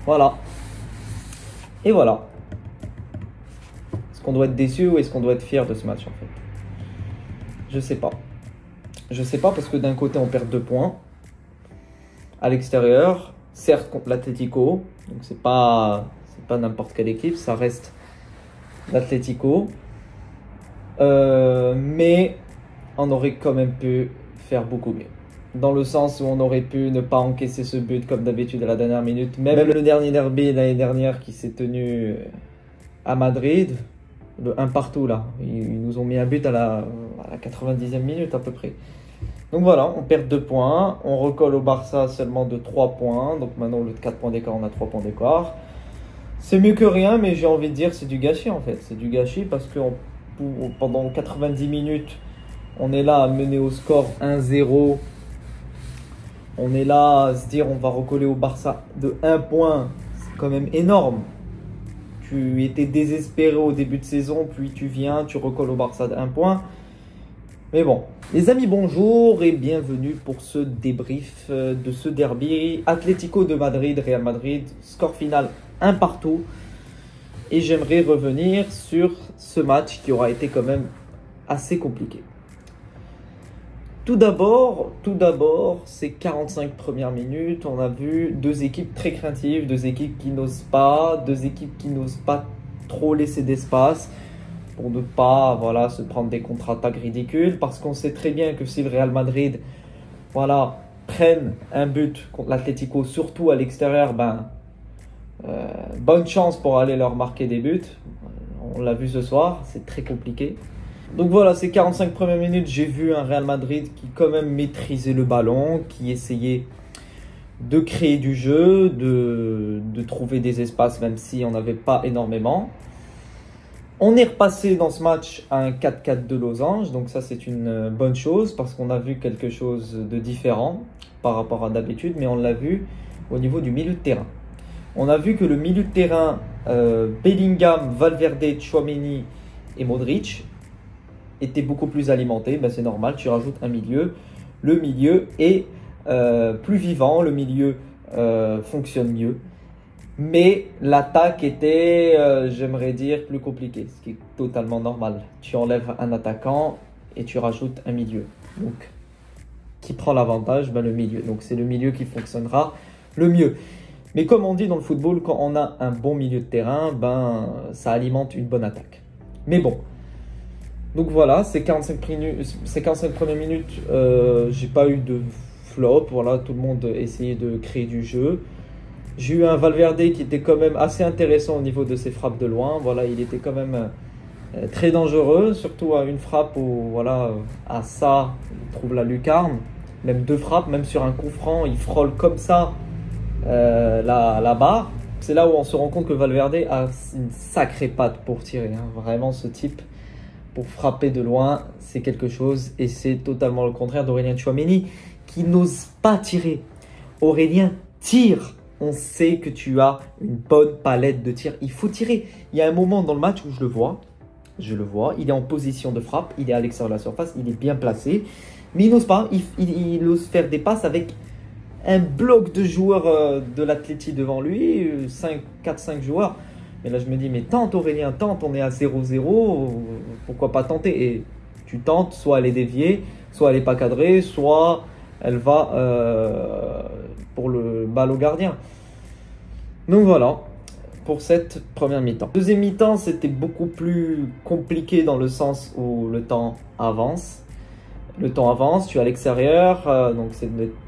Voilà. Et voilà. Est-ce qu'on doit être déçu ou est-ce qu'on doit être fier de ce match en fait? Je sais pas. Je sais pas parce que d'un côté on perd 2 points à l'extérieur, certes contre l'Atlético, donc c'est pas n'importe quelle équipe, ça reste l'Atlético. Mais on aurait quand même pu faire beaucoup mieux. Dans le sens où on aurait pu ne pas encaisser ce but comme d'habitude à la dernière minute. Même le dernier derby l'année dernière qui s'est tenu à Madrid, le 1 partout là. Ils nous ont mis un but à la 90e minute à peu près. Donc voilà, on perd 2 points. On recolle au Barça seulement de 3 points. Donc maintenant au lieu de 4 points d'écart, on a 3 points d'écart. C'est mieux que rien, mais j'ai envie de dire c'est du gâchis en fait. C'est du gâchis parce que pendant 90 minutes, on est là à mener au score 1-0. On est là à se dire on va recoller au Barça de 1 point. C'est quand même énorme. Tu étais désespéré au début de saison, puis tu viens, tu recolles au Barça de 1 point. Mais bon, les amis, bonjour et bienvenue pour ce débrief de ce derby. Atlético de Madrid, Real Madrid, score final 1 partout. Et j'aimerais revenir sur ce match qui aura été quand même assez compliqué. Tout d'abord, ces 45 premières minutes, on a vu 2 équipes très craintives, 2 équipes qui n'osent pas, 2 équipes qui n'osent pas trop laisser d'espace pour ne pas se prendre des contre-attaques ridicules. Parce qu'on sait très bien que si le Real Madrid prenne un but contre l'Atlético, surtout à l'extérieur, bonne chance pour aller leur marquer des buts. On l'a vu ce soir, c'est très compliqué. Donc voilà, ces 45 premières minutes, j'ai vu un Real Madrid qui quand même maîtrisait le ballon, qui essayait de créer du jeu, de trouver des espaces même si on n'avait pas énormément. On est repassé dans ce match à un 4-4 de losange, donc ça c'est une bonne chose parce qu'on a vu quelque chose de différent par rapport à d'habitude, mais on l'a vu au niveau du milieu de terrain. On a vu que le milieu de terrain, Bellingham, Valverde, Tchouaméni et Modric, était beaucoup plus alimenté. C'est normal, tu rajoutes un milieu. Le milieu est plus vivant, le milieu fonctionne mieux. Mais l'attaque était, j'aimerais dire, plus compliquée, ce qui est totalement normal. Tu enlèves un attaquant et tu rajoutes un milieu. Donc, qui prend l'avantage? Le milieu. Donc, c'est le milieu qui fonctionnera le mieux. Mais comme on dit dans le football, quand on a un bon milieu de terrain, ça alimente une bonne attaque. Mais bon. Donc voilà, ces 45 premières minutes, j'ai pas eu de flop. Voilà, tout le monde essayait de créer du jeu. J'ai eu un Valverde qui était quand même assez intéressant au niveau de ses frappes de loin. Voilà, il était quand même très dangereux, surtout à une frappe où, à ça, il trouve la lucarne. Même 2 frappes, même sur un coup franc, il frôle comme ça la barre. C'est là où on se rend compte que Valverde a une sacrée patte pour tirer. Vraiment, ce type, pour frapper de loin, c'est quelque chose. Et c'est totalement le contraire d'Aurélien Tchouaméni, qui n'ose pas tirer. Aurélien tire. On sait que tu as une bonne palette de tir. Il faut tirer. Il y a un moment dans le match où je le vois. Il est en position de frappe. Il est à l'extérieur de la surface. Il est bien placé. Mais il n'ose pas. Il ose faire des passes avec un bloc de joueurs de l'Atleti devant lui. 4-5 joueurs. Mais là, je me dis, mais tente Aurélien, tente. On est à 0-0. Pourquoi pas tenter? Et tu tentes. Soit elle est déviée, soit elle n'est pas cadrée, soit elle va pour le balle au gardien. Donc voilà, pour cette première mi-temps. Deuxième mi-temps, c'était beaucoup plus compliqué dans le sens où le temps avance. Le temps avance, tu es à l'extérieur, donc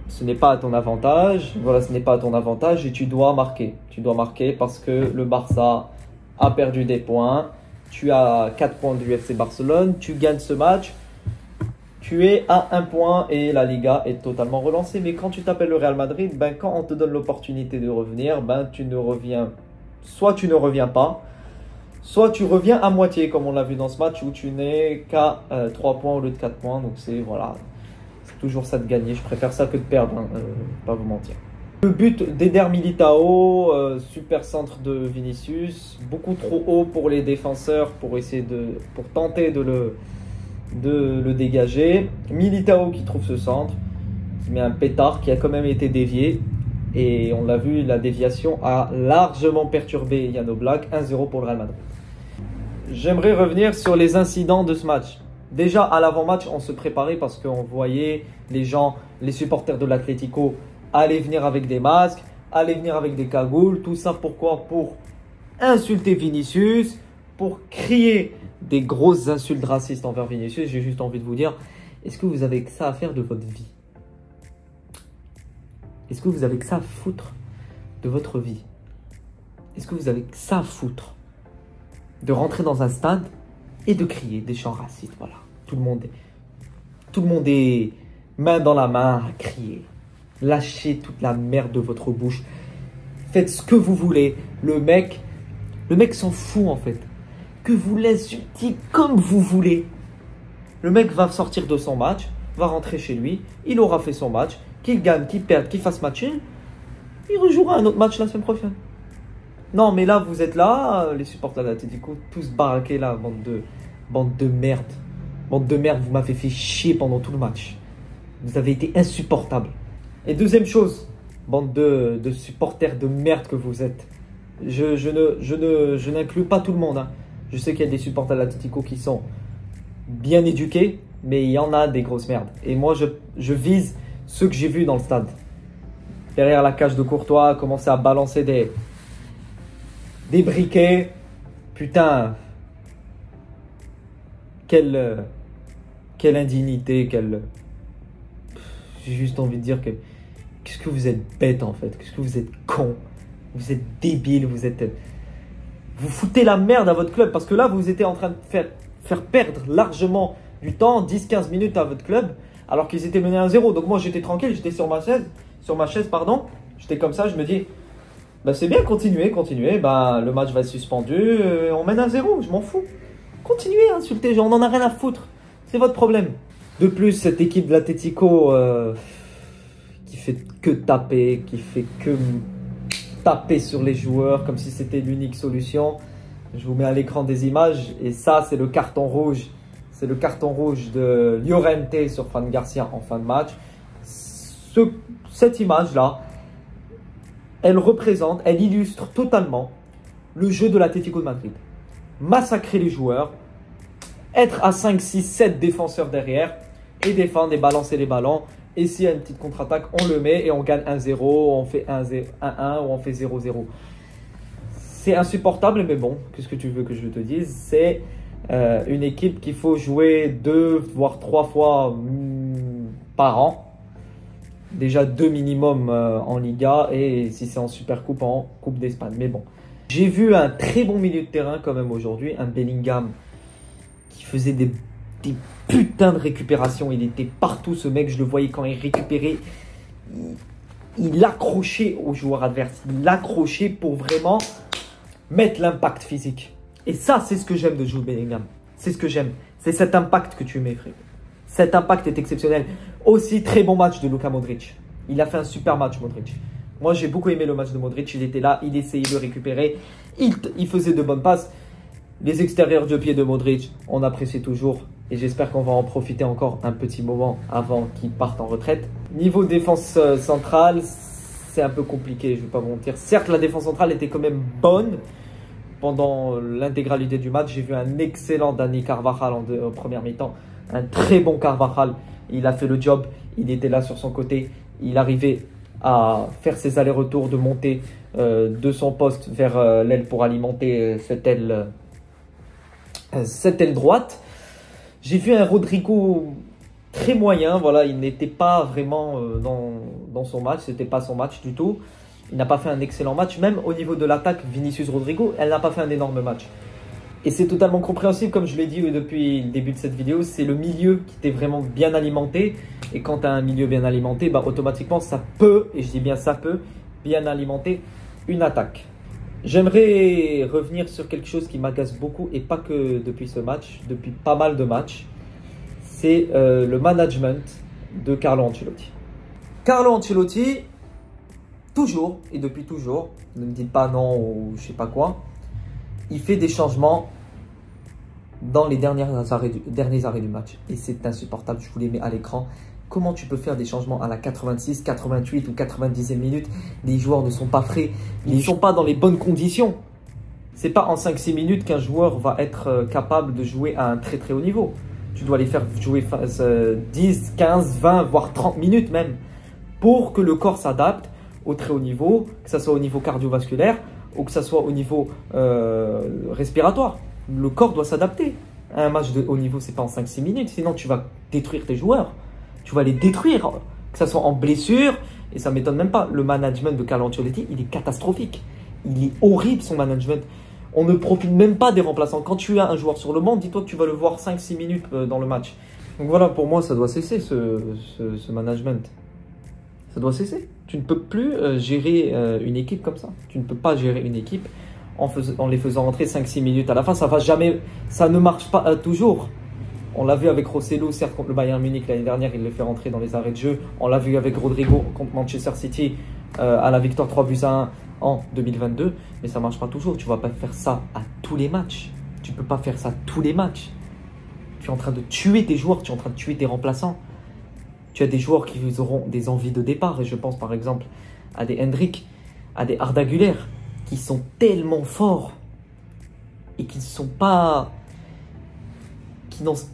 ce n'est pas à ton avantage. Voilà, ce n'est pas à ton avantage et tu dois marquer. Tu dois marquer parce que le Barça a perdu des points. Tu as 4 points du FC Barcelone, tu gagnes ce match. Tu es à 1 point et la Liga est totalement relancée. Mais quand tu t'appelles le Real Madrid, quand on te donne l'opportunité de revenir, soit tu ne reviens pas, soit tu reviens à moitié, comme on l'a vu dans ce match où tu n'es qu'à 3 points au lieu de 4 points. Donc c'est toujours ça de gagner. Je préfère ça que de perdre, pas vous mentir. Le but d'Eder Militao, super centre de Vinicius, beaucoup trop haut pour les défenseurs pour tenter de le dégager. Militao qui trouve ce centre, qui met un pétard qui a quand même été dévié. Et on l'a vu, la déviation a largement perturbé Jan Oblak. 1-0 pour le Real Madrid. J'aimerais revenir sur les incidents de ce match. Déjà, à l'avant-match, on se préparait parce qu'on voyait les gens, les supporters de l'Atlético, aller venir avec des masques, aller venir avec des cagoules. Tout ça, pourquoi? Pour insulter Vinicius, pour crier des grosses insultes racistes envers Vinicius. J'ai juste envie de vous dire, est-ce que vous avez que ça à faire de votre vie? Est-ce que vous avez que ça à foutre de votre vie? Est-ce que vous avez que ça à foutre de rentrer dans un stade et de crier des chants racistes? Voilà, tout le monde est main dans la main à crier. Lâchez toute la merde de votre bouche. Faites ce que vous voulez. Le mec s'en fout en fait. Que vous l'insultiez comme vous voulez. Le mec va sortir de son match, va rentrer chez lui, il aura fait son match, qu'il gagne, qu'il perde, qu'il fasse match, il rejouera un autre match la semaine prochaine. Non, mais là, vous êtes là, les supporters de l'Atlético, tous baraqués là, bande de merde. Bande de merde, vous m'avez fait chier pendant tout le match. Vous avez été insupportable. Et deuxième chose, bande de supporters de merde que vous êtes. Je n'inclus pas tout le monde. Hein. Je sais qu'il y a des supporters de l'Atlético qui sont bien éduqués, mais il y en a des grosses merdes. Et moi, je vise ceux que j'ai vus dans le stade. Derrière la cage de Courtois, commencer à balancer des briquets. Putain, quelle indignité, j'ai juste envie de dire que qu'est-ce que vous êtes bête en fait, qu'est-ce que vous êtes con, vous êtes débile, vous foutez la merde à votre club parce que là vous étiez en train de faire perdre largement du temps, 10-15 minutes à votre club alors qu'ils étaient menés à 1-0. Donc moi j'étais tranquille, j'étais sur ma chaise, j'étais comme ça, je me dis bah c'est bien, continuez, bah le match va être suspendu, on mène 1-0, je m'en fous. Continuez à insulter, on en a rien à foutre, c'est votre problème. De plus, cette équipe de l'Atlético qui fait que taper, sur les joueurs comme si c'était l'unique solution. Je vous mets à l'écran des images et ça c'est le carton rouge. C'est le carton rouge de Llorente sur Fran Garcia en fin de match. Cette image-là, elle illustre totalement le jeu de l'Atlético de Madrid. Massacrer les joueurs, être à 5, 6, 7 défenseurs derrière et défendre et balancer les ballons. Et s'il y a une petite contre-attaque, on le met et on gagne 1-0, on fait 1-1 ou on fait 0-0. C'est insupportable, mais bon, qu'est-ce que tu veux que je te dise? C'est une équipe qu'il faut jouer 2 voire 3 fois par an. Déjà 2 minimum en Liga et si c'est en Supercoupe, en Coupe d'Espagne. Mais bon, j'ai vu un très bon milieu de terrain quand même aujourd'hui, un Bellingham qui faisait des putains de récupérations. Il était partout ce mec, je le voyais quand il récupérait. Il accrochait aux joueurs adverses. Il accrochait pour vraiment mettre l'impact physique. Et ça, c'est ce que j'aime de Jude Bellingham. C'est ce que j'aime. C'est cet impact que tu mets, frère. Cet impact est exceptionnel. Aussi, très bon match de Luka Modric. Il a fait un super match, Modric. Moi, j'ai beaucoup aimé le match de Modric. Il était là, il essayait de récupérer. Il faisait de bonnes passes. Les extérieurs de pied de Modric, on apprécie toujours. Et j'espère qu'on va en profiter encore un petit moment avant qu'il parte en retraite. Niveau défense centrale, c'est un peu compliqué, je ne vais pas vous mentir. Certes, la défense centrale était quand même bonne. Pendant l'intégralité du match, j'ai vu un excellent Dani Carvajal en première mi-temps. Un très bon Carvajal. Il a fait le job. Il était là sur son côté. Il arrivait à faire ses allers-retours, de monter de son poste vers l'aile pour alimenter cette aile droite. J'ai vu un Rodrigo très moyen. Voilà, il n'était pas vraiment dans son match. Ce n'était pas son match du tout. Il n'a pas fait un excellent match. Même au niveau de l'attaque, Vinicius Rodrigo, elle n'a pas fait un énorme match. Et c'est totalement compréhensible, comme je l'ai dit depuis le début de cette vidéo. C'est le milieu qui était vraiment bien alimenté. Et quand tu as un milieu bien alimenté, bah, automatiquement, ça peut, et je dis bien ça peut, bien alimenter une attaque. J'aimerais revenir sur quelque chose qui m'agace beaucoup, et pas que depuis ce match, depuis pas mal de matchs. C'est le management de Carlo Ancelotti. Carlo Ancelotti, toujours, et depuis toujours, ne me dites pas non ou je sais pas quoi, il fait des changements dans les derniers arrêts du match. Et c'est insupportable, je vous les mets à l'écran. Comment tu peux faire des changements à la 86, 88 ou 90e minute? Les joueurs ne sont pas frais, ils ne sont pas dans les bonnes conditions. C'est pas en 5-6 minutes qu'un joueur va être capable de jouer à un très très haut niveau. Tu dois les faire jouer 10, 15, 20, voire 30 minutes même pour que le corps s'adapte au très haut niveau, que ce soit au niveau cardiovasculaire ou que ce soit au niveau respiratoire. Le corps doit s'adapter. Un match de haut niveau, c'est pas en 5-6 minutes, sinon tu vas détruire tes joueurs. Tu vas les détruire, que ce soit en blessure, et ça ne m'étonne même pas. Le management de Carlo Ancelotti, il est catastrophique. Il est horrible, son management. On ne profite même pas des remplaçants. Quand tu as un joueur sur le banc, dis-toi que tu vas le voir 5-6 minutes dans le match. Donc voilà, pour moi, ça doit cesser, ce management. Ça doit cesser. Tu ne peux plus gérer une équipe comme ça. Tu ne peux pas gérer une équipe en les faisant rentrer 5-6 minutes. À la fin, ça ne marche pas toujours. On l'a vu avec Rosselló, certes contre le Bayern Munich l'année dernière, il le fait rentrer dans les arrêts de jeu. On l'a vu avec Rodrigo contre Manchester City à la victoire 3-1 en 2022. Mais ça ne marche pas toujours. Tu ne vas pas faire ça à tous les matchs. Tu ne peux pas faire ça tous les matchs. Tu es en train de tuer tes joueurs, tu es en train de tuer tes remplaçants. Tu as des joueurs qui auront des envies de départ. Et je pense par exemple à des Hendrick, à des Arda Güler, qui sont tellement forts et qui n'ont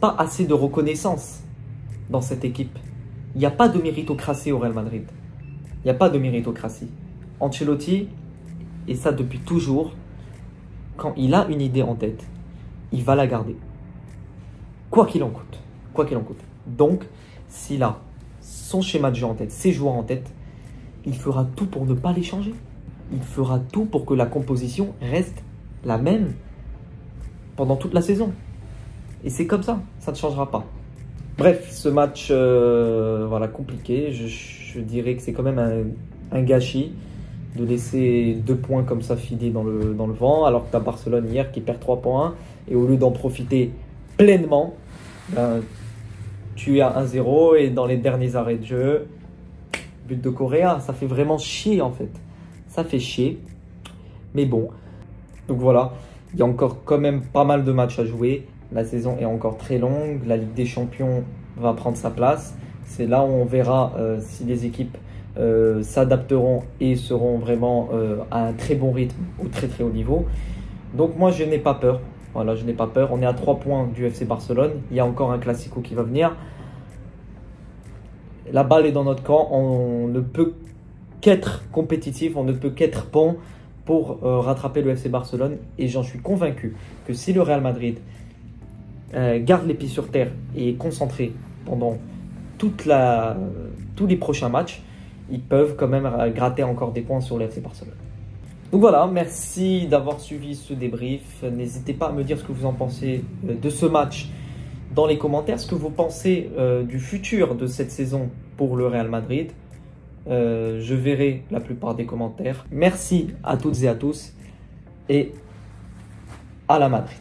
pas assez de reconnaissance dans cette équipe. Il n'y a pas de méritocratie au Real Madrid. Il n'y a pas de méritocratie. Ancelotti, et ça depuis toujours, quand il a une idée en tête, il va la garder. Quoi qu'il en coûte. Quoi qu'il en coûte. Donc, s'il a son schéma de jeu en tête, ses joueurs en tête, il fera tout pour ne pas les changer. Il fera tout pour que la composition reste la même pendant toute la saison. Et c'est comme ça ne changera pas. Bref, ce match voilà, compliqué. Je dirais que c'est quand même un gâchis de laisser 2 points comme ça filer dans le vent, alors que tu as Barcelone hier qui perd 3 points. Et au lieu d'en profiter pleinement, tu es à 1-0 et dans les derniers arrêts de jeu, but de Correa. Ça fait vraiment chier en fait. Ça fait chier. Mais bon. Donc voilà, il y a encore quand même pas mal de matchs à jouer. La saison est encore très longue. La Ligue des Champions va prendre sa place. C'est là où on verra si les équipes s'adapteront et seront vraiment à un très bon rythme, au très très haut niveau. Donc moi, je n'ai pas peur. Voilà, je n'ai pas peur. On est à 3 points du FC Barcelone. Il y a encore un Classico qui va venir. La balle est dans notre camp. On ne peut qu'être compétitif. On ne peut qu'être bon pour rattraper le FC Barcelone. Et j'en suis convaincu que si le Real Madrid garde les pieds sur terre et est concentré pendant tous les prochains matchs, ils peuvent quand même gratter encore des points sur le FC Barcelone. Donc voilà, merci d'avoir suivi ce débrief. N'hésitez pas à me dire ce que vous en pensez de ce match dans les commentaires, ce que vous pensez du futur de cette saison pour le Real Madrid. Je verrai la plupart des commentaires. Merci à toutes et à tous et à la Madrid.